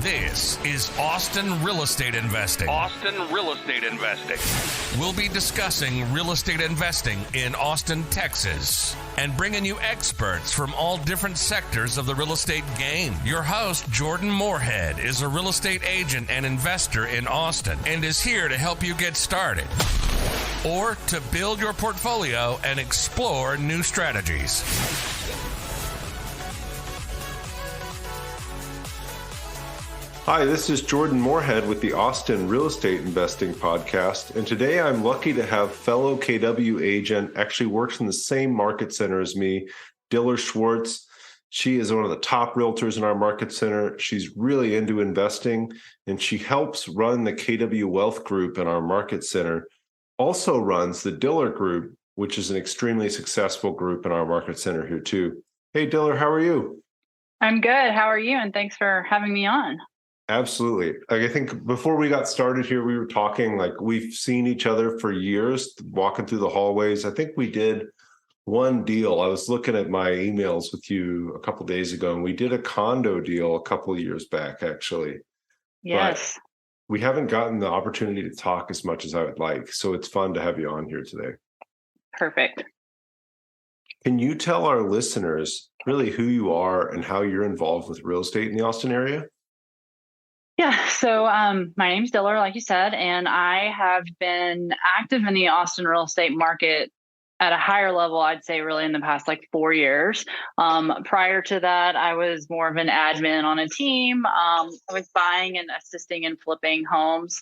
This is Austin Real Estate Investing. Austin Real Estate Investing. We'll be discussing real estate investing in Austin, Texas, and bringing you experts from all different sectors of the real estate game. Your host, Jordan Moorhead, is a real estate agent and investor in Austin and is here to help you get started or to build your portfolio and explore new strategies. Hi, this is Jordan Moorhead with the Austin Real Estate Investing Podcast, and today I'm lucky to have fellow KW agent, actually works in the same market center as me, Dillar Schwartz. She is one of the top realtors in our market center. She's really into investing, and she helps run the KW Wealth Group in our market center. Also runs the Dillar Group, which is an extremely successful group in our market center here too. Hey, Dillar, how are you? I'm good. How are you? And thanks for having me on. Absolutely. I think before we got started here, we were talking like we've seen each other for years, walking through the hallways. I think we did one deal. I was looking at my emails with you a couple of days ago, and we did a condo deal a couple of years back, actually. Yes. But we haven't gotten the opportunity to talk as much as I would like. So it's fun to have you on here today. Perfect. Can you tell our listeners really who you are and how you're involved with real estate in the Austin area? Yeah. So my name's Dillar, like you said, and I have been active in the Austin real estate market at a higher level, I'd say really in the past 4 years. Prior to that, I was more of an admin on a team. I was buying and assisting in flipping homes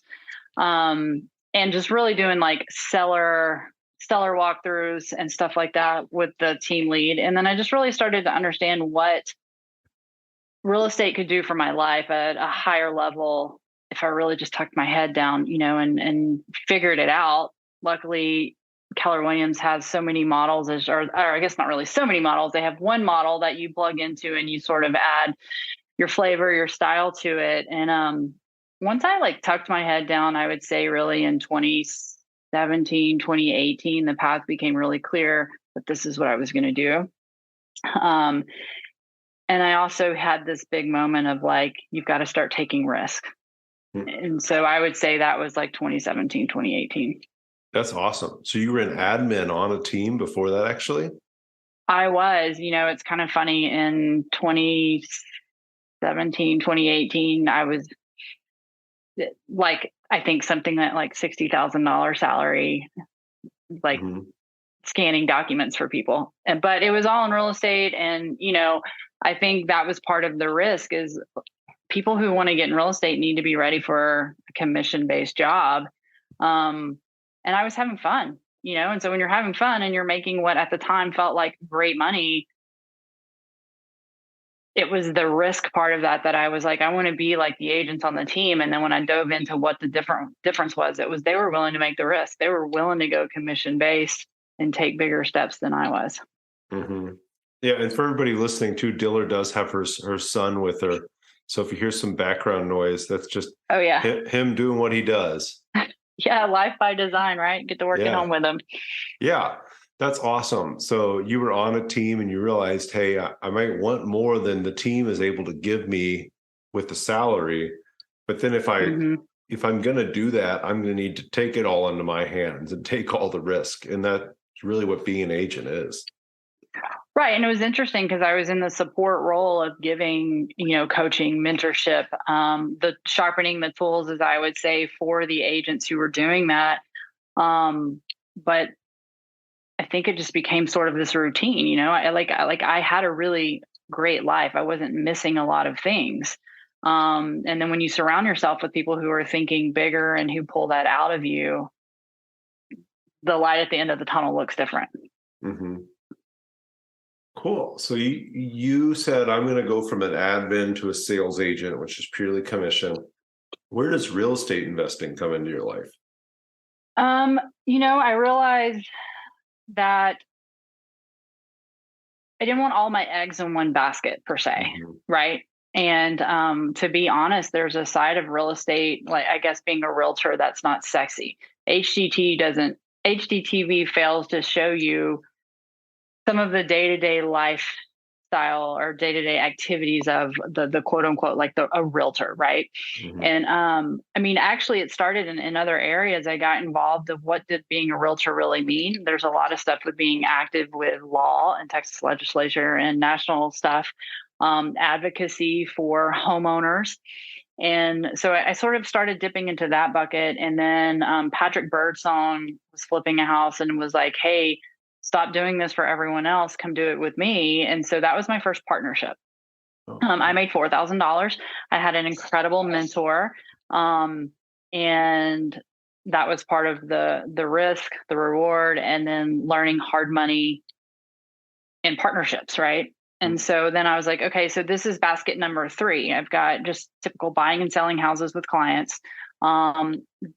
and just really doing seller walkthroughs and stuff like that with the team lead. And then I just really started to understand what real estate could do for my life at a higher level if I really just tucked my head down, and figured it out. Luckily, Keller Williams has so many models, or I guess not really so many models. They have one model that you plug into and you sort of add your flavor, your style to it. And once I tucked my head down, I would say really in 2017, 2018, the path became really clear that this is what I was going to do. And I also had this big moment of you've got to start taking risk. And so I would say that was 2017, 2018. That's awesome. So you were an admin on a team before that, actually? I was. It's kind of funny. In 2017, 2018, I was I think something that $60,000 salary, scanning documents for people. But it was all in real estate. And, I think that was part of the risk is people who want to get in real estate need to be ready for a commission-based job. And I was having fun, and so when you're having fun and you're making what at the time felt like great money, it was the risk part of that I was I want to be like the agents on the team. And then when I dove into what the difference was, it was they were willing to make the risk. They were willing to go commission-based and take bigger steps than I was. Mm-hmm. Yeah, and for everybody listening too, Dillar does have her son with her. So if you hear some background noise, that's just him doing what he does. Yeah, life by design, right? Get to work at home with him. Yeah, that's awesome. So you were on a team and you realized, hey, I might want more than the team is able to give me with the salary. But then if I'm going to do that, I'm going to need to take it all into my hands and take all the risk. And that's really what being an agent is. Right. And it was interesting because I was in the support role of giving, coaching, mentorship, the sharpening the tools, as I would say, for the agents who were doing that. But I think it just became sort of this routine, I had a really great life. I wasn't missing a lot of things. And then when you surround yourself with people who are thinking bigger and who pull that out of you, the light at the end of the tunnel looks different. Mm-hmm. Cool. So you said, I'm going to go from an admin to a sales agent, which is purely commission. Where does real estate investing come into your life? I realized that I didn't want all my eggs in one basket per se. Mm-hmm. Right. And to be honest, there's a side of real estate, I guess being a realtor, that's not sexy. HGTV fails to show you some of the day-to-day life lifestyle or day-to-day activities of the quote unquote, like a realtor. Right. Mm-hmm. And, I mean, actually it started in other areas. I got involved of what did being a realtor really mean. There's a lot of stuff with being active with law and Texas legislature and national stuff, advocacy for homeowners. And so I sort of started dipping into that bucket. And then Patrick Birdsong was flipping a house and was like, hey, stop doing this for everyone else. Come do it with me. And so that was my first partnership. I made $4,000. I had an incredible mentor. And that was part of the risk, the reward, and then learning hard money in partnerships, right? And so then I was like, okay, so this is basket number 3. I've got just typical buying and selling houses with clients,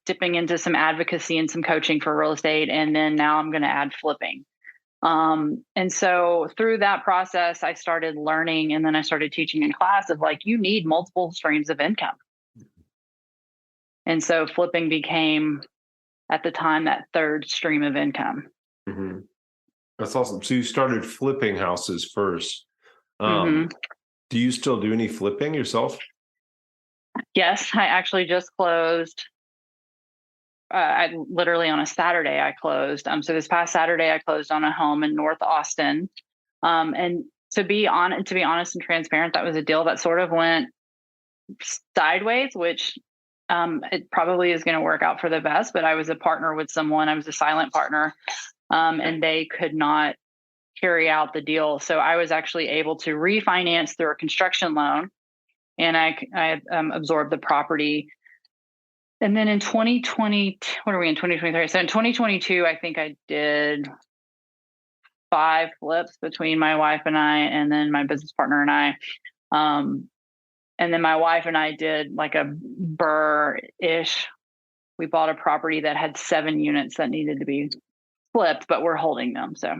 dipping into some advocacy and some coaching for real estate. And then now I'm going to add flipping. And so through that process, I started learning, and then I started teaching in class of like, you need multiple streams of income. And so flipping became at the time that third stream of income. Mm-hmm. That's awesome. So you started flipping houses first. Do you still do any flipping yourself? Yes, I actually just closed. I literally on a Saturday I closed. So this past Saturday I closed on a home in North Austin. And to be honest and transparent, that was a deal that sort of went sideways, which it probably is going to work out for the best. But I was a partner with someone. I was a silent partner, and they could not carry out the deal. So I was actually able to refinance through a construction loan, and I absorbed the property. And then in 2020, what are we in 2023? So in 2022, I think I did 5 flips between my wife and I, and then my business partner and I. And then my wife and I did like a burr-ish. We bought a property that had 7 units that needed to be flipped, but we're holding them. So.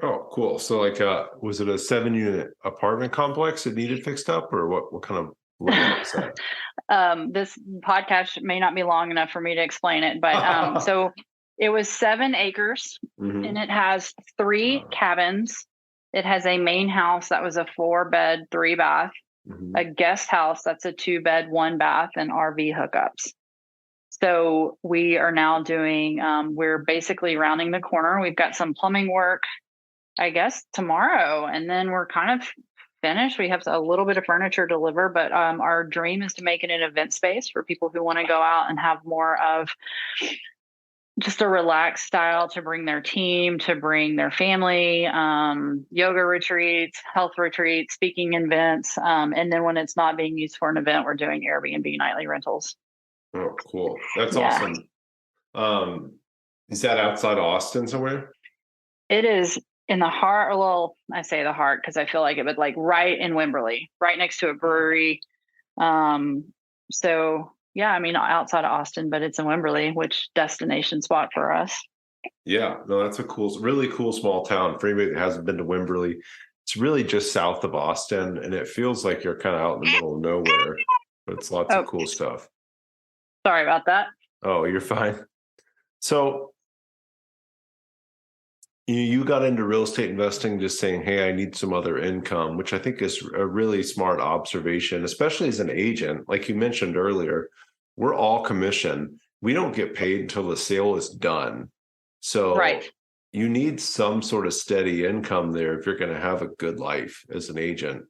Oh, cool. So like, was it a 7-unit apartment complex that needed fixed up, or what kind of layout was that? This podcast may not be long enough for me to explain it, but so it was 7 acres, and it has 3 cabins. It has a main house that was a 4-bed, 3-bath, a guest house that's a 2-bed, 1-bath, and RV hookups. So we are now doing, we're basically rounding the corner. We've got some plumbing work, I guess, tomorrow, and then we're kind of finished. We have a little bit of furniture to deliver, but our dream is to make it an event space for people who want to go out and have more of just a relaxed style, to bring their team, to bring their family, yoga retreats, health retreats, speaking events. And then when it's not being used for an event, we're doing Airbnb nightly rentals. Oh, cool. That's awesome. Is that outside of Austin somewhere? It is in the heart. Well, I say the heart because I feel like it, but like right in Wimberley, right next to a brewery. So yeah, I mean, outside of Austin, but it's in Wimberley, which destination spot for us. Yeah, no, that's a really cool small town. For anybody that hasn't been to Wimberley, it's really just south of Austin, and it feels like you're kind of out in the middle of nowhere, but it's lots of cool stuff. Sorry about that. Oh, you're fine. So you got into real estate investing just saying, hey, I need some other income, which I think is a really smart observation, especially as an agent. Like you mentioned earlier, we're all commission. We don't get paid until the sale is done. So you need some sort of steady income there if you're going to have a good life as an agent,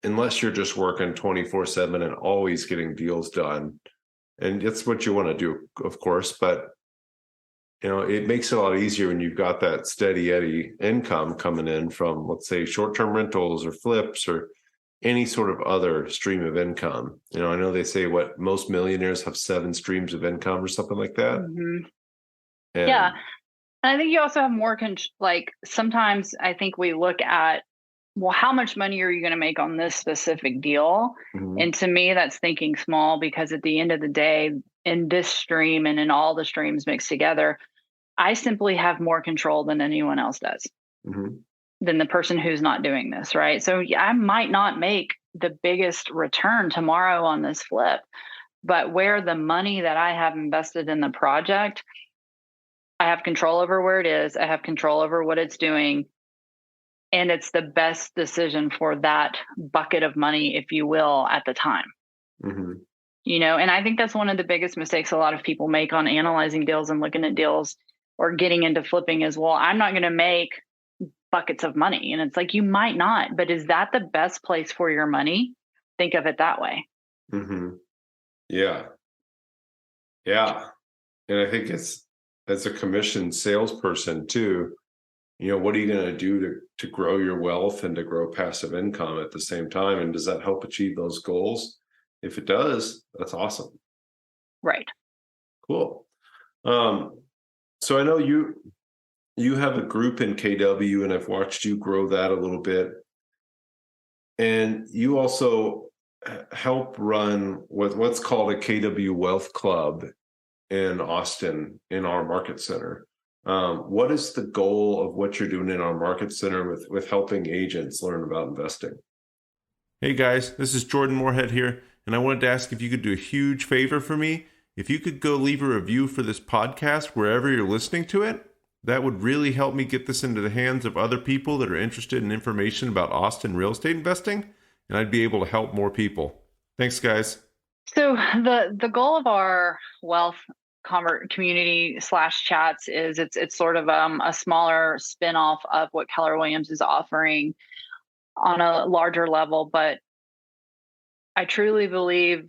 unless you're just working 24/7 and always getting deals done. And it's what you want to do, of course, but it makes it a lot easier when you've got that steady Eddie income coming in from, let's say, short-term rentals or flips or any sort of other stream of income. I know they say most millionaires have 7 streams of income or something like that. Yeah. And I think you also have more, like sometimes I think we look at, well, how much money are you going to make on this specific deal? And to me, that's thinking small, because at the end of the day, in this stream and in all the streams mixed together, I simply have more control than anyone else does, than the person who's not doing this, right? So I might not make the biggest return tomorrow on this flip, but where the money that I have invested in the project, I have control over where it is. I have control over what it's doing. and it's the best decision for that bucket of money, if you will, at the time. Mm-hmm. And I think that's one of the biggest mistakes a lot of people make on analyzing deals and looking at deals or getting into flipping is, well, I'm not going to make buckets of money. And it's like, you might not, but is that the best place for your money? Think of it that way. Mm-hmm. Yeah. Yeah. And I think it's, as a commissioned salesperson too, what are you going to do to grow your wealth and to grow passive income at the same time? And does that help achieve those goals? If it does, that's awesome. Right. Cool. So I know you have a group in KW, and I've watched you grow that a little bit. And you also help run what's called a KW Wealth Club in Austin in our market center. What is the goal of what you're doing in our market center with helping agents learn about investing? Hey guys, this is Jordan Moorhead here, and I wanted to ask if you could do a huge favor for me. If you could go leave a review for this podcast wherever you're listening to it, that would really help me get this into the hands of other people that are interested in information about Austin real estate investing, and I'd be able to help more people. Thanks, guys. So the goal of our wealth community /chats is it's sort of a smaller spinoff of what Keller Williams is offering on a larger level. But I truly believe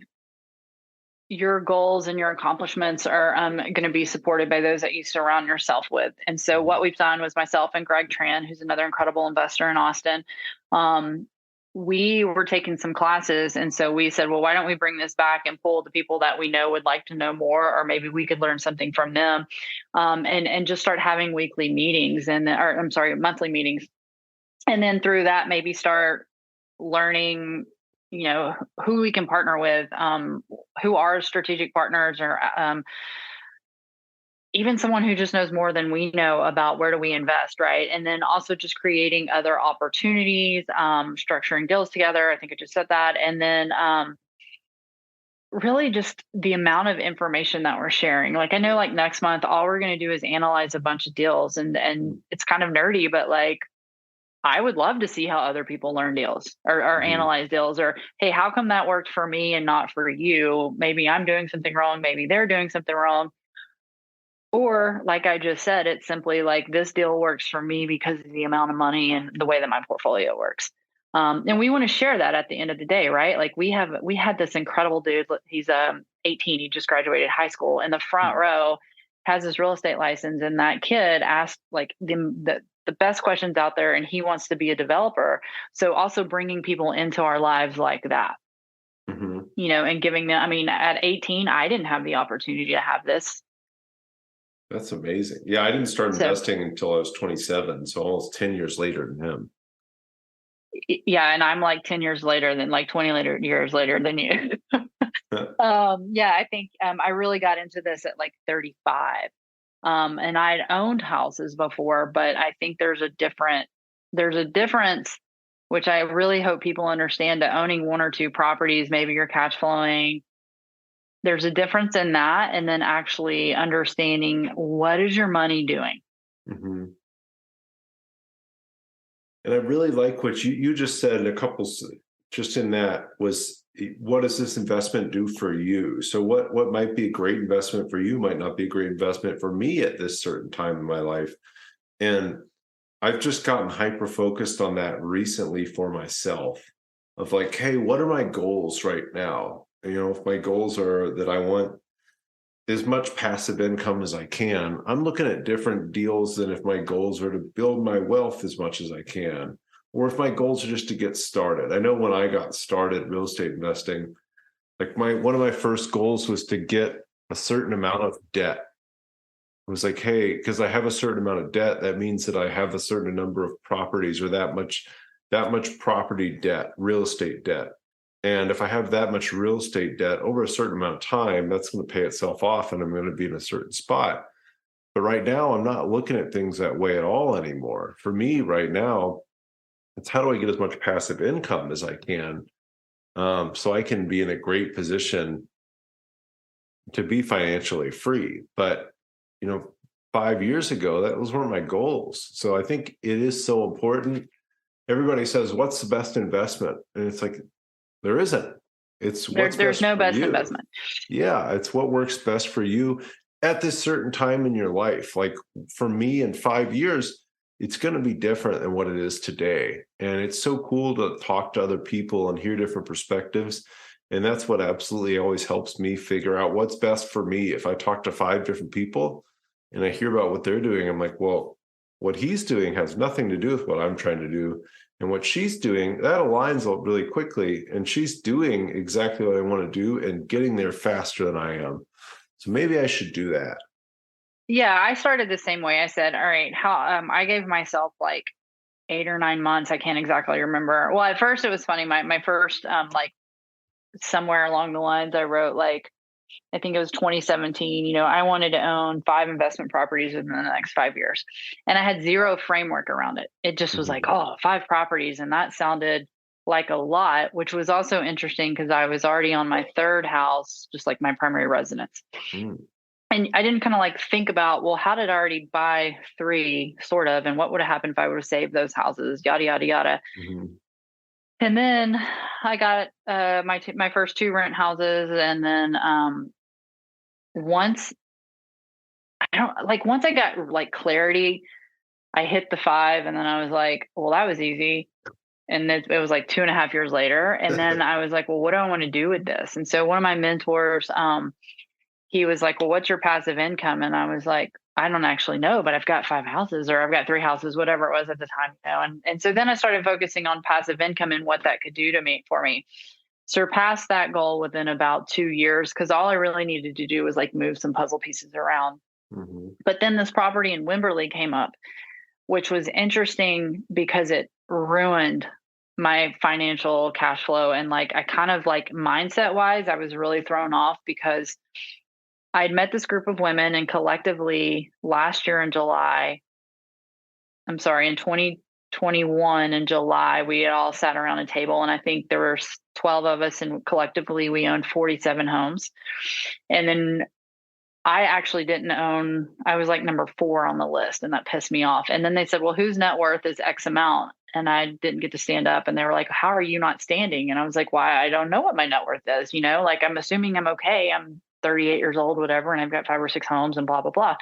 your goals and your accomplishments are going to be supported by those that you surround yourself with. And so what we've done was myself and Greg Tran, who's another incredible investor in Austin, we were taking some classes. And so we said, well, why don't we bring this back and pull the people that we know would like to know more, or maybe we could learn something from them, and just start having weekly meetings monthly meetings. And then through that, maybe start learning, who we can partner with, who are strategic partners, or even someone who just knows more than we know about where do we invest, right? And then also just creating other opportunities, structuring deals together. I think I just said that. And then really just the amount of information that we're sharing. Like, I know like next month, all we're going to do is analyze a bunch of deals, and it's kind of nerdy, but like, I would love to see how other people learn deals or analyze deals, or, hey, how come that worked for me and not for you? Maybe I'm doing something wrong. Maybe they're doing something wrong. Or like I just said, it's simply like, this deal works for me because of the amount of money and the way that my portfolio works. And we want to share that at the end of the day, right? Like we had this incredible dude. He's 18. He just graduated high school. In the front row, has his real estate license, and that kid asked like the best questions out there, and he wants to be a developer. So also bringing people into our lives like that, and giving them. I mean, at 18, I didn't have the opportunity to have this. That's amazing. Yeah, I didn't start investing until I was 27, so almost 10 years later than him. Yeah, and I'm like 10 years later than like 20 years later than you. Yeah, I think I really got into this at like 35. And I'd owned houses before, but I think there's a difference, which I really hope people understand, to owning one or two properties. Maybe you're cash flowing. There's a difference in that, and then actually understanding what is your money doing. Mm-hmm. And I really like what you just said. A couple just in that was, what does this investment do for you? So what might be a great investment for you might not be a great investment for me at this certain time in my life. And I've just gotten hyper focused on that recently for myself, of like, hey, what are my goals right now? If my goals are that I want as much passive income as I can, I'm looking at different deals than if my goals are to build my wealth as much as I can, or if my goals are just to get started. I know when I got started real estate investing, like one of my first goals was to get a certain amount of debt. It was like, hey, because I have a certain amount of debt, that means that I have a certain number of properties, or that much property debt, real estate debt. And if I have that much real estate debt over a certain amount of time, that's going to pay itself off, and I'm going to be in a certain spot. But right now, I'm not looking at things that way at all anymore. For me right now, it's how do I get as much passive income as I can, so I can be in a great position to be financially free. But 5 years ago, that was one of my goals. So I think it is so important everybody says, what's the best investment? And it's like, there isn't. It's what's there's best no for best you. investment. Yeah, it's what works best for you at this certain time in your life. Like for me in 5 years, it's going to be different than what it is today. And it's so cool to talk to other people and hear different perspectives. And that's what absolutely always helps me figure out what's best for me. If I talk to 5 different people and I hear about what they're doing, I'm like, well, what he's doing has nothing to do with what I'm trying to do. And what she's doing, that aligns really quickly. And she's doing exactly what I want to do and getting there faster than I am. So maybe I should do that. Yeah, I started the same way. I said, all right, I gave myself like 8 or 9 months. I can't exactly remember. Well, at first it was funny. My first, like somewhere along the lines, I wrote like, I think it was 2017, I wanted to own 5 investment properties within the next 5 years. And I had zero framework around it. It just was like, 5 properties. And that sounded like a lot, which was also interesting because I was already on my 3rd house, just like my primary residence. And I didn't kind of like think about, well, how did I already buy 3 sort of, and what would have happened if I would have saved those houses, yada, yada, yada. And then I got my first 2 rent houses. And then once I got like clarity, I hit the 5, and then I was like, well, that was easy. And it was like 2.5 years later. And then I was like, well, what do I want to do with this? And so one of my mentors, he was like, well, what's your passive income? And I was like, I don't actually know, but I've got 5 houses, or I've got 3 houses, whatever it was at the time, And so then I started focusing on passive income and what that could do for me. Surpassed that goal within about 2 years, because all I really needed to do was like move some puzzle pieces around. But then this property in Wimberley came up, which was interesting because it ruined my financial cash flow. And like, I kind of like mindset wise, I was really thrown off because I'd met this group of women, and collectively last year in 2021 in July, we had all sat around a table, and I think there were 12 of us, and collectively we owned 47 homes. And then I actually didn't own, I was like number 4 on the list, and that pissed me off. And then they said, well, whose net worth is X amount? And I didn't get to stand up, and they were like, how are you not standing? And I was like, why? I don't know what my net worth is, like I'm assuming I'm okay. I'm 38 years old, whatever. And I've got 5 or 6 homes and blah, blah, blah.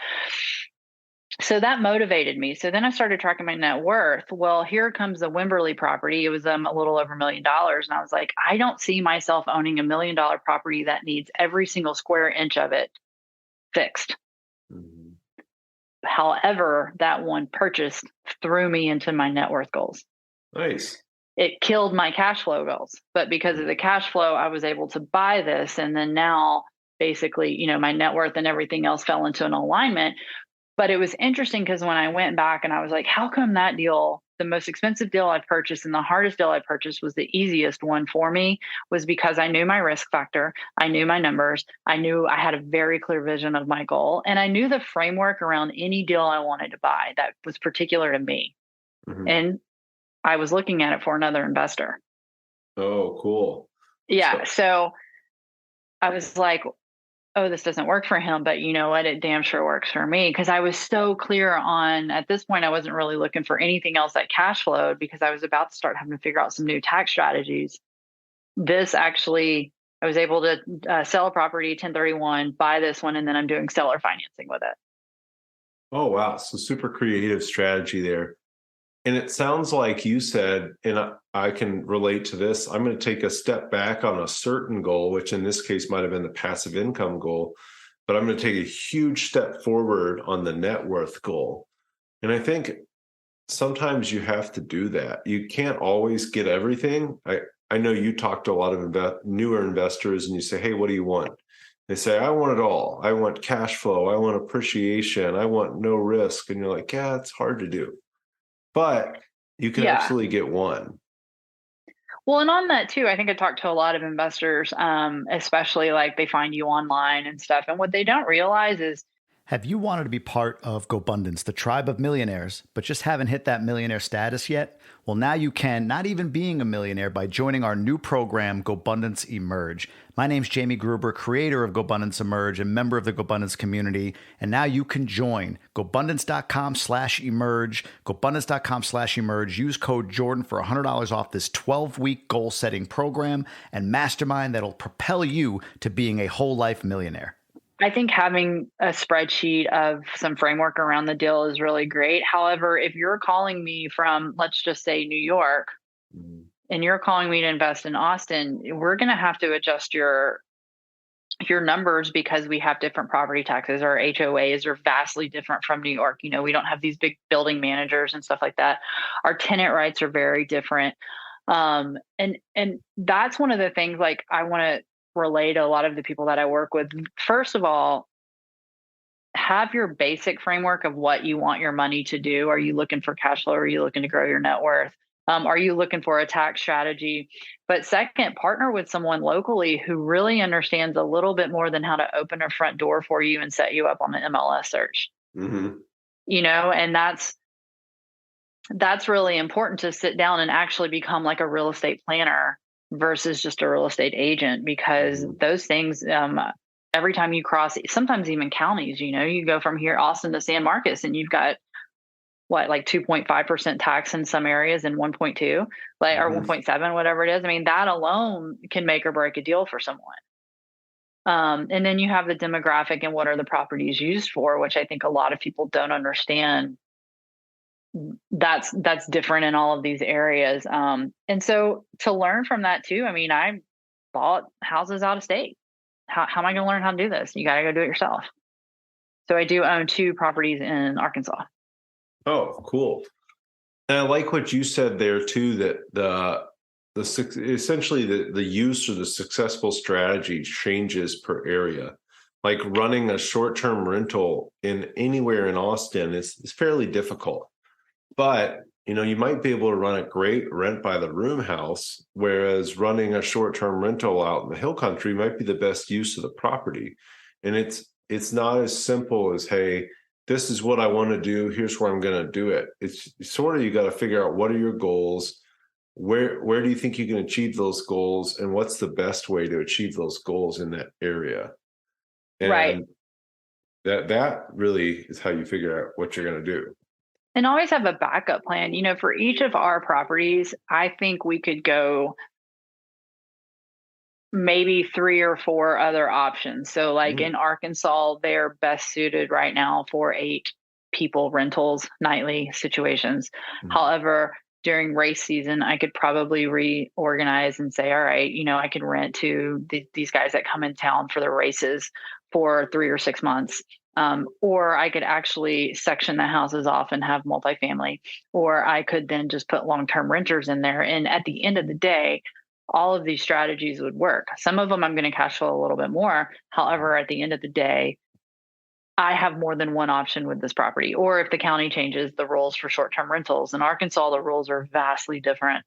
So that motivated me. So then I started tracking my net worth. Well, here comes the Wimberley property. It was a little over $1 million. And I was like, I don't see myself owning $1 million property that needs every single square inch of it fixed. However, that one purchase threw me into my net worth goals. Nice. It killed my cash flow goals. But because of the cash flow, I was able to buy this. And then now basically, my net worth and everything else fell into an alignment. But it was interesting because when I went back and I was like, how come that deal, the most expensive deal I purchased and the hardest deal I purchased was the easiest one for me, was because I knew my risk factor. I knew my numbers. I knew I had a very clear vision of my goal. And I knew the framework around any deal I wanted to buy that was particular to me. And I was looking at it for another investor. Oh, cool. Yeah. So I was like, oh, this doesn't work for him, but you know what? It damn sure works for me. Because I was so clear on, at this point, I wasn't really looking for anything else that cash flowed, because I was about to start having to figure out some new tax strategies. This actually, I was able to sell a property, 1031, buy this one, and then I'm doing seller financing with it. Oh, wow. So super creative strategy there. And it sounds like you said, and I can relate to this, I'm going to take a step back on a certain goal, which in this case might have been the passive income goal, but I'm going to take a huge step forward on the net worth goal. And I think sometimes you have to do that. You can't always get everything. I know you talk to a lot of newer investors and you say, hey, what do you want? They say, I want it all. I want cash flow. I want appreciation. I want no risk. And you're like, yeah, it's hard to do. But you can absolutely get one. Well, and on that too, I think I talked to a lot of investors, especially like they find you online and stuff. And what they don't realize is Have you wanted to be part of GoBundance, the tribe of millionaires, but just haven't hit that millionaire status yet? Well, now you can, not even being a millionaire, by joining our new program, GoBundance Emerge. My name's Jamie Gruber, creator of GoBundance Emerge and member of the GoBundance community. And now you can join GoBundance.com/emerge, GoBundance.com/emerge. Use code Jordan for $100 off this 12-week goal-setting program and mastermind that'll propel you to being a whole life millionaire. I think having a spreadsheet of some framework around the deal is really great. However, if you're calling me from, let's just say, New York, and you're calling me to invest in Austin, we're going to have to adjust your numbers because we have different property taxes. Our HOAs are vastly different from New York. You know, we don't have these big building managers and stuff like that. Our tenant rights are very different. And that's one of the things, like, I want to relay to a lot of the people that I work with. First of all, have your basic framework of what you want your money to do. Are you looking for cash flow? Are you looking to grow your net worth? Are you looking for a tax strategy? But second, partner with someone locally who really understands a little bit more than how to open a front door for you and set you up on the MLS search. Mm-hmm. You know, and that's really important, to sit down and actually become like a real estate planner versus just a real estate agent, because those things, every time you cross, sometimes even counties, you know, you go from here, Austin, to San Marcos, and you've got like 2.5% tax in some areas and 1.2, like, or 1.7, whatever it is. I mean, that alone can make or break a deal for someone. And then you have the demographic and what are the properties used for, which I think a lot of people don't understand. That's different in all of these areas. And so to learn from that too, I mean, I bought houses out of state. How am I going to learn how to do this? You got to go do it yourself. So I do own 2 properties in Arkansas. Oh, cool. And I like what you said there too, that essentially the use or the successful strategy changes per area. Like running a short-term rental in anywhere in Austin is fairly difficult. But, you know, you might be able to run a great rent by the room house, whereas running a short-term rental out in the hill country might be the best use of the property. And it's not as simple as, hey, this is what I want to do, here's where I'm going to do it. It's sort of, you got to figure out, what are your goals? Where do you think you can achieve those goals? And what's the best way to achieve those goals in that area? And right. That really is how you figure out what you're going to do. And always have a backup plan. You know, for each of our properties, I think we could go maybe 3 or 4 other options. So like in Arkansas, they're best suited right now for 8 people rentals, nightly situations. However, during race season, I could probably reorganize and say, all right, you know, I could rent to these guys that come in town for the races for 3 or 6 months. Or I could actually section the houses off and have multifamily, or I could then just put long-term renters in there. And at the end of the day, all of these strategies would work. Some of them I'm going to cash flow a little bit more. However, at the end of the day, I have more than one option with this property. Or if the county changes the rules for short-term rentals, in Arkansas, the rules are vastly different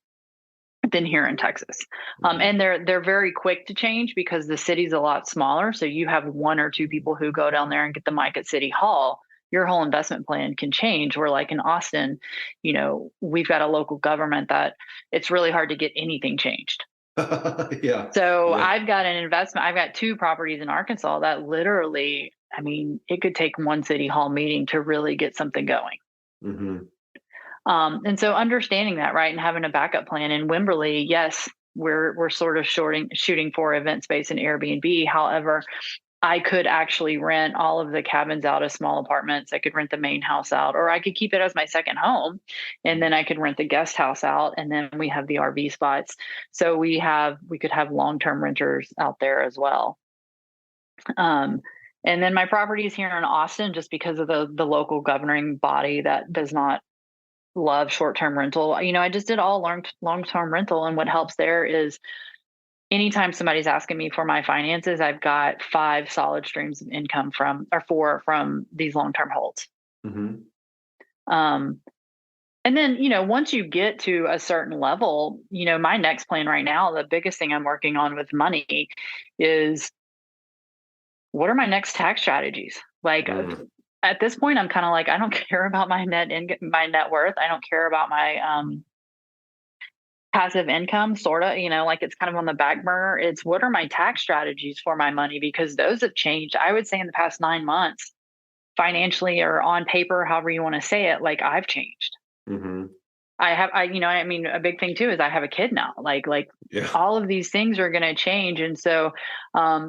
than here in Texas. And they're very quick to change because the city's a lot smaller. So you have 1 or 2 people who go down there and get the mic at City Hall. Your whole investment plan can change. Where like in Austin, you know, we've got a local government that it's really hard to get anything changed. Yeah. So yeah. I've got 2 properties in Arkansas that literally, I mean, it could take 1 City Hall meeting to really get something going. Mm-hmm. And so understanding that, right, and having a backup plan. In Wimberley, yes, we're sort of shooting for event space and Airbnb. However, I could actually rent all of the cabins out as small apartments. I could rent the main house out, or I could keep it as my second home, and then I could rent the guest house out, and then we have the RV spots. So we could have long-term renters out there as well. And then my properties here in Austin, just because of the local governing body that does not love short-term rental. You know, I just did all long-term rental. And what helps there is anytime somebody's asking me for my finances, I've got 5 solid streams of income from these long-term holds. Mm-hmm. And then, you know, once you get to a certain level, you know, my next plan right now, the biggest thing I'm working on with money is, what are my next tax strategies? Like at this point, I'm kind of like, I don't care about my net worth. I don't care about my passive income, sort of, like it's kind of on the back burner. It's what are my tax strategies for my money? Because those have changed. I would say in the past 9 months, financially or on paper, however you want to say it, like I've changed. Mm-hmm. A big thing too is I have a kid now. Like all of these things are going to change. And so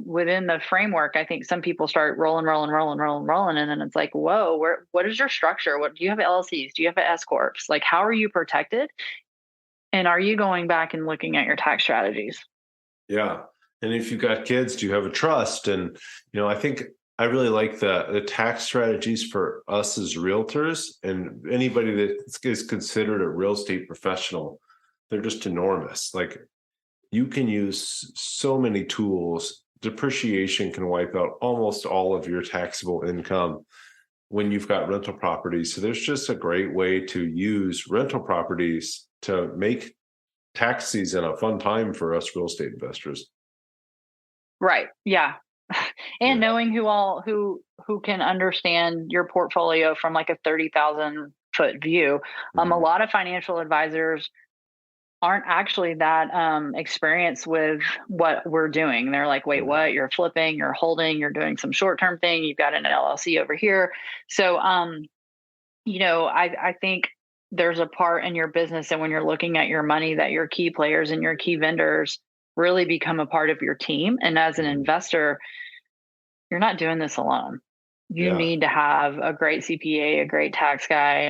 within the framework, I think some people start rolling. And then it's like, whoa, what is your structure? What do you have LLCs? Do you have S corps? Like, how are you protected? And are you going back and looking at your tax strategies? Yeah. And if you've got kids, do you have a trust? And, I think I really like the tax strategies for us as realtors and anybody that is considered a real estate professional. They're just enormous. Like, you can use so many tools. Depreciation can wipe out almost all of your taxable income when you've got rental properties. So there's just a great way to use rental properties to make tax season a fun time for us real estate investors. Right. Yeah. And knowing who can understand your portfolio from like a 30,000 foot view. A lot of financial advisors aren't actually that experienced with what we're doing. They're like, wait, what? You're flipping, you're holding, you're doing some short-term thing. You've got an LLC over here. So, I think there's a part in your business, and when you're looking at your money, that your key players and your key vendors really become a part of your team. And as an investor, you're not doing this alone. You need to have a great CPA, a great tax guy.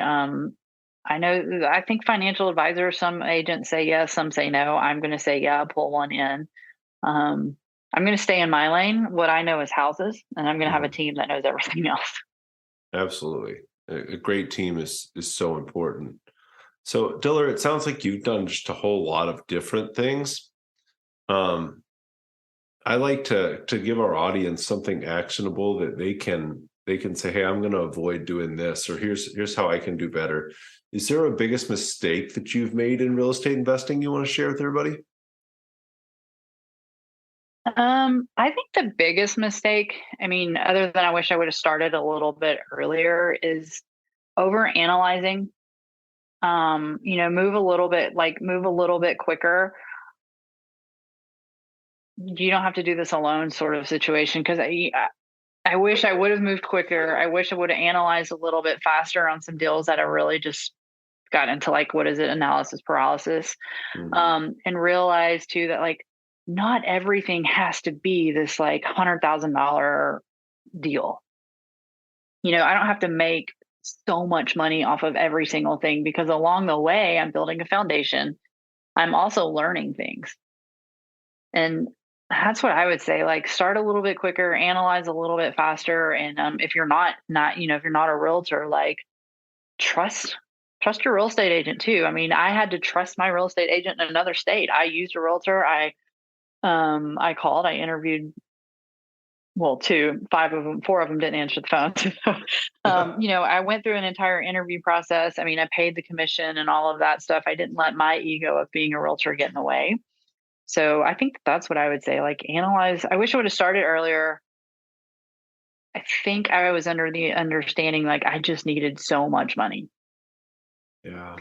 I think financial advisors, some agents say yes, some say no. I'm going to say, yeah, pull one in. I'm going to stay in my lane. What I know is houses, and I'm going to have a team that knows everything else. Absolutely. A great team is so important. So, Dillar, it sounds like you've done just a whole lot of different things. I like to give our audience something actionable that they can say, hey, I'm going to avoid doing this, or here's how I can do better. Is there a biggest mistake that you've made in real estate investing you want to share with everybody? I think the biggest mistake, other than I wish I would have started a little bit earlier, is over analyzing. Move a little bit quicker. You don't have to do this alone, sort of situation. Because I wish I would have moved quicker. I wish I would have analyzed a little bit faster on some deals that I really just got into, like, what is it, analysis paralysis, and realized too that like not everything has to be this like $100,000 deal. I don't have to make so much money off of every single thing, because along the way I'm building a foundation. I'm also learning things. And that's what I would say, like, start a little bit quicker, analyze a little bit faster. And if you're not, if you're not a realtor, like, trust your real estate agent too. I had to trust my real estate agent in another state. I used a realtor. I called, I interviewed, well, 4 of them didn't answer the phone. So, I went through an entire interview process. I paid the commission and all of that stuff. I didn't let my ego of being a realtor get in the way. So I think that's what I would say, like, analyze. I wish I would have started earlier. I think I was under the understanding, like, I just needed so much money. Yeah.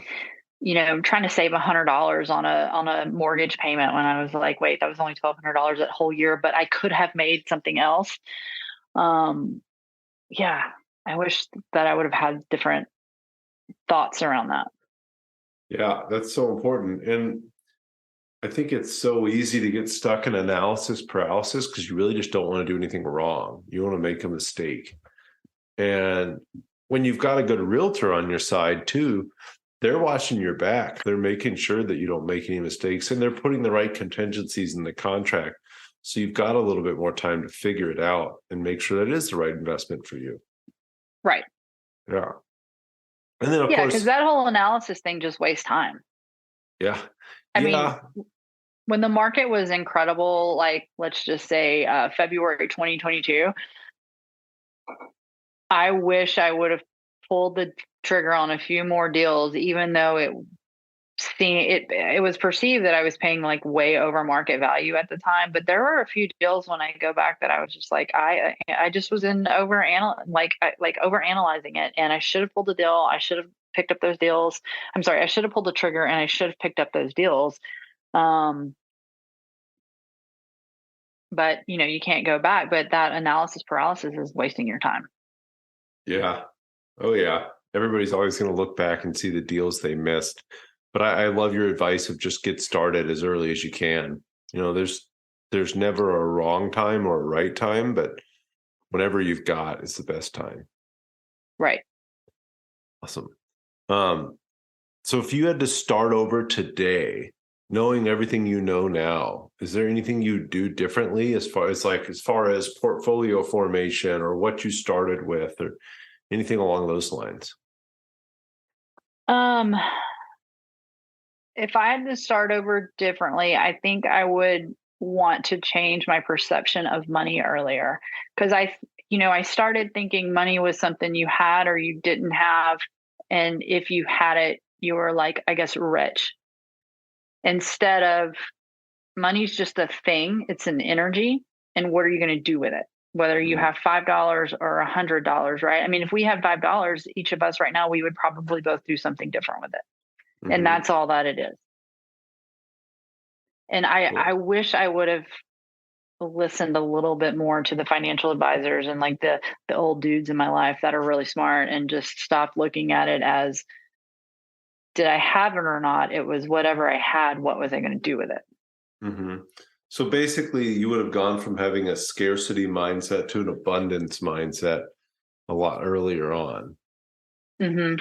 Trying to save $100 on a mortgage payment when I was like, wait, that was only $1,200 that whole year, but I could have made something else. Yeah, I wish that I would have had different thoughts around that. Yeah, that's so important. And I think it's so easy to get stuck in analysis paralysis because you really just don't want to do anything wrong. You want to make a mistake. And when you've got a good realtor on your side too, they're watching your back. They're making sure that you don't make any mistakes, and they're putting the right contingencies in the contract. So you've got a little bit more time to figure it out and make sure that it is the right investment for you. Right. Yeah. And then, of course, because that whole analysis thing just wastes time. Yeah. I mean, when the market was incredible, like, let's just say February 2022, I wish I would have pulled the trigger on a few more deals, even though it seeing it was perceived that I was paying like way over market value at the time. But there were a few deals when I go back that I was just like, I just was in overanalyzing it, and I should have pulled the deal. I should have picked up those deals. I'm sorry, I should have pulled the trigger, and I should have picked up those deals. But you can't go back. But that analysis paralysis is wasting your time. Yeah. Oh yeah. Everybody's always going to look back and see the deals they missed. But I love your advice of just get started as early as you can. There's never a wrong time or a right time, but whatever you've got is the best time. Right. Awesome. So if you had to start over today, knowing everything you know now, is there anything you do differently as far as portfolio formation or what you started with or anything along those lines? If I had to start over differently, I think I would want to change my perception of money earlier, because I started thinking money was something you had or you didn't have. And if you had it, you were like, I guess, rich. Instead of money's just a thing, it's an energy. And what are you going to do with it? Whether you have $5 or $100, right? I mean, if we had $5, each of us right now, we would probably both do something different with it. Mm-hmm. And that's all that it is. And I wish I would have listened a little bit more to the financial advisors and like the old dudes in my life that are really smart, and just stopped looking at it as, did I have it or not? It was whatever I had, what was I going to do with it? Mm-hmm. So basically you would have gone from having a scarcity mindset to an abundance mindset a lot earlier on. Mm-hmm.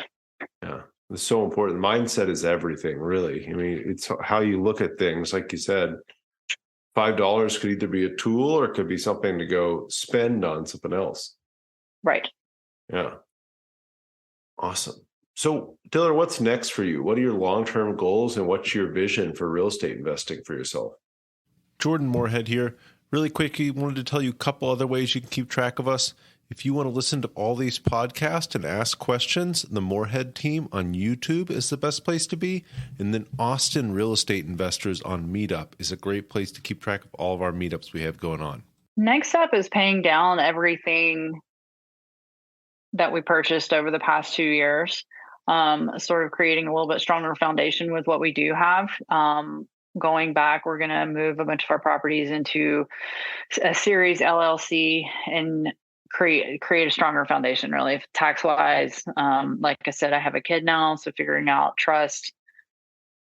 Yeah. It's so important. Mindset is everything, really. I mean, it's how you look at things. Like you said, $5 could either be a tool or it could be something to go spend on something else. Right. Yeah. Awesome. So, Dillar, what's next for you? What are your long-term goals and what's your vision for real estate investing for yourself? Jordan Moorhead here. Really quickly, wanted to tell you a couple other ways you can keep track of us. If you want to listen to all these podcasts and ask questions, the Moorhead team on YouTube is the best place to be. And then Austin Real Estate Investors on Meetup is a great place to keep track of all of our meetups we have going on. Next up is paying down everything that we purchased over the past 2 years, sort of creating a little bit stronger foundation with what we do have. Going back, we're going to move a bunch of our properties into a series LLC and create a stronger foundation, really, tax wise. Like I said, I have a kid now, so figuring out trust,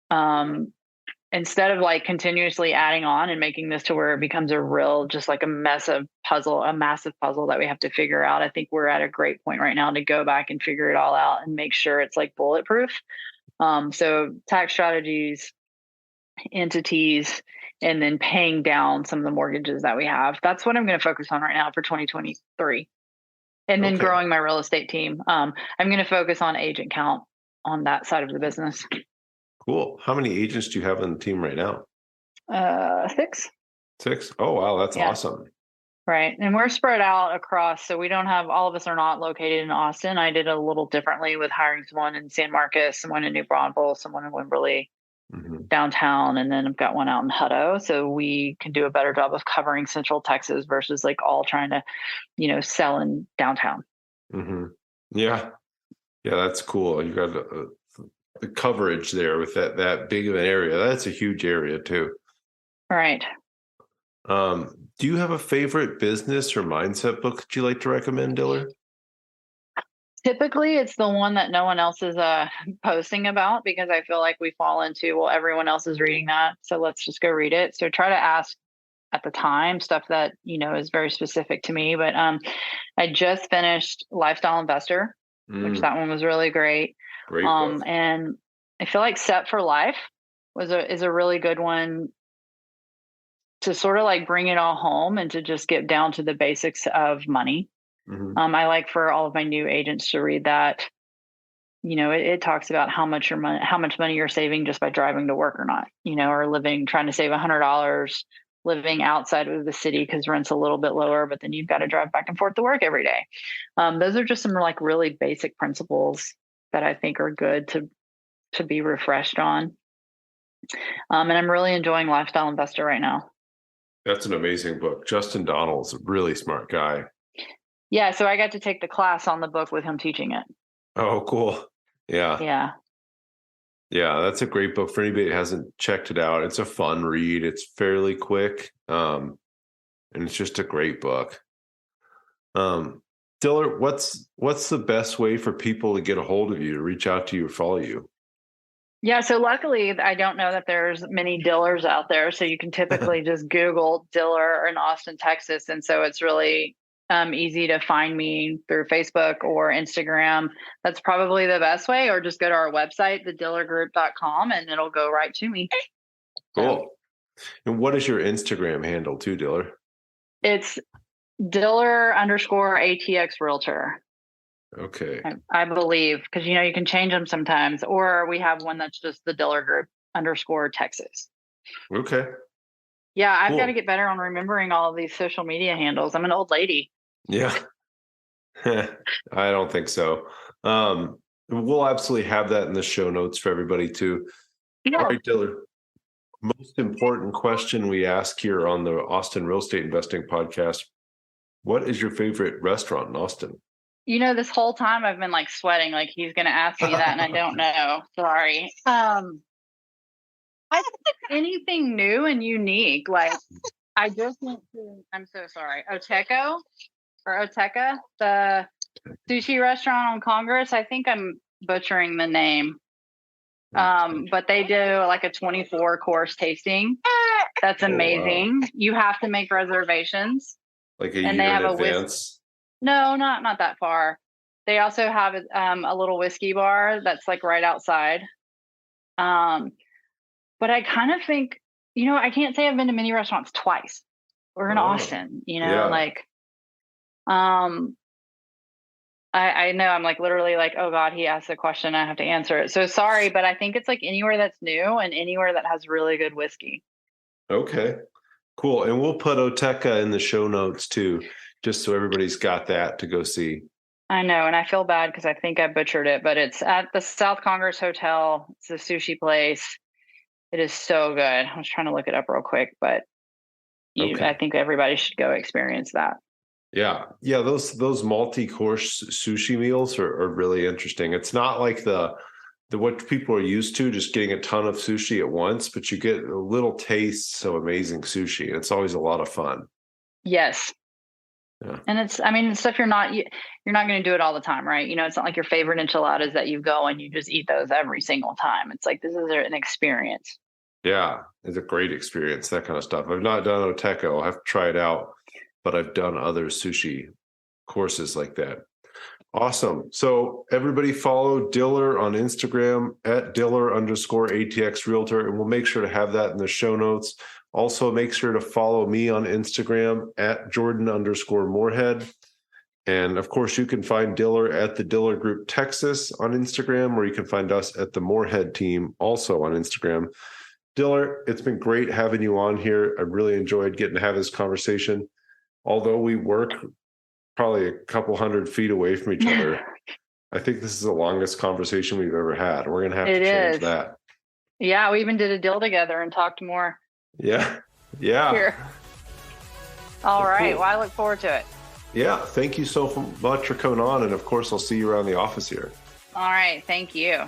instead of like continuously adding on and making this to where it becomes a real, just like a massive puzzle that we have to figure out. I think we're at a great point right now to go back and figure it all out and make sure it's like bulletproof. So tax strategies, entities, and then paying down some of the mortgages that we have. That's what I'm going to focus on right now for 2023. And then growing my real estate team. I'm going to focus on agent count on that side of the business. Cool. How many agents do you have on the team right now? 6. 6? Oh, wow. That's awesome. Right. And we're spread out across. So we don't have, all of us are not located in Austin. I did a little differently with hiring someone in San Marcos, someone in New Braunfels, someone in Wimberley. Mm-hmm. Downtown, and then I've got one out in Hutto, so we can do a better job of covering Central Texas versus like all trying to, sell in downtown. Mm-hmm. Yeah, that's cool. You got the coverage there with that big of an area. That's a huge area too. Right. Do you have a favorite business or mindset book that you like to recommend, Dillar? Typically, it's the one that no one else is posting about, because I feel like we fall into, well, everyone else is reading that, so let's just go read it. So try to ask at the time stuff that, is very specific to me. But I just finished Lifestyle Investor, which that one was really great. Great book. And I feel like Set for Life is a really good one to sort of like bring it all home and to just get down to the basics of money. Mm-hmm. I like for all of my new agents to read that. It talks about how much money you're saving just by driving to work or not, or trying to save $100 living outside of the city because rent's a little bit lower, but then you've got to drive back and forth to work every day. Those are just some like really basic principles that I think are good to be refreshed on. And I'm really enjoying Lifestyle Investor right now. That's an amazing book. Justin Donnell's a really smart guy. Yeah, so I got to take the class on the book with him teaching it. Oh, cool. Yeah. Yeah. Yeah, that's a great book for anybody that hasn't checked it out. It's a fun read. It's fairly quick. And it's just a great book. Dillar, what's the best way for people to get a hold of you, to reach out to you or follow you? Yeah, so luckily I don't know that there's many Dillars out there. So you can typically just Google Dillar in Austin, Texas. And so it's really easy to find me through Facebook or Instagram. That's probably the best way, or just go to our website, thedillargroup.com, and it'll go right to me. Cool. And what is your Instagram handle too, Dillar? It's Dillar_ATX Realtor. Okay. I believe, because you can change them sometimes, or we have one that's just the Dillar Group _Texas. Okay. Yeah, I've Cool. got to get better on remembering all of these social media handles. I'm an old lady. Yeah. I don't think so. We'll absolutely have that in the show notes for everybody too. Yeah. All right, Dillar. Most important question we ask here on the Austin Real Estate Investing Podcast. What is your favorite restaurant in Austin? This whole time I've been like sweating, like he's going to ask me that, and I don't know. Sorry. I think anything new and unique. Like I just went to, I'm so sorry, Oteka, the sushi restaurant on Congress. I think I'm butchering the name. But they do like a 24 course tasting. That's amazing. Wow. You have to make reservations. Like a year in advance? No, not that far. They also have a little whiskey bar that's like right outside. But I kind of think, I can't say I've been to many restaurants twice. We're in Austin, like, I know I'm like literally like, oh God, he asked a question, I have to answer it. So sorry, but I think it's like anywhere that's new and anywhere that has really good whiskey. Okay, cool. And we'll put Oteka in the show notes too, just so everybody's got that to go see. I know. And I feel bad because I think I butchered it, but it's at the South Congress Hotel. It's a sushi place. It is so good. I was trying to look it up real quick, but I think everybody should go experience that. Yeah. Those multi-course sushi meals are really interesting. It's not like the what people are used to, just getting a ton of sushi at once, but you get a little taste of amazing sushi. It's always a lot of fun. Yes. Yeah. And it's stuff you're not going to do it all the time, right? It's not like your favorite enchiladas that you go and you just eat those every single time. It's like, this is an experience. Yeah. It's a great experience, that kind of stuff. I've not done Oteka. I'll have to try it out, but I've done other sushi courses like that. Awesome. So everybody follow Dillar on Instagram at Dillar_ATX Realtor, and we'll make sure to have that in the show notes. Also, make sure to follow me on Instagram at Jordan_Moorhead. And of course, you can find Dillar at the Dillar Group Texas on Instagram, or you can find us at the Moorhead Team also on Instagram. Dillar, it's been great having you on here. I really enjoyed getting to have this conversation. Although we work probably a couple 100 feet away from each other, I think this is the longest conversation we've ever had. We're going to have to change that. Yeah, we even did a deal together and talked more. Yeah. Here. All right. Cool. Well, I look forward to it. Yeah. Thank you so much for coming on. And of course, I'll see you around the office here. All right. Thank you.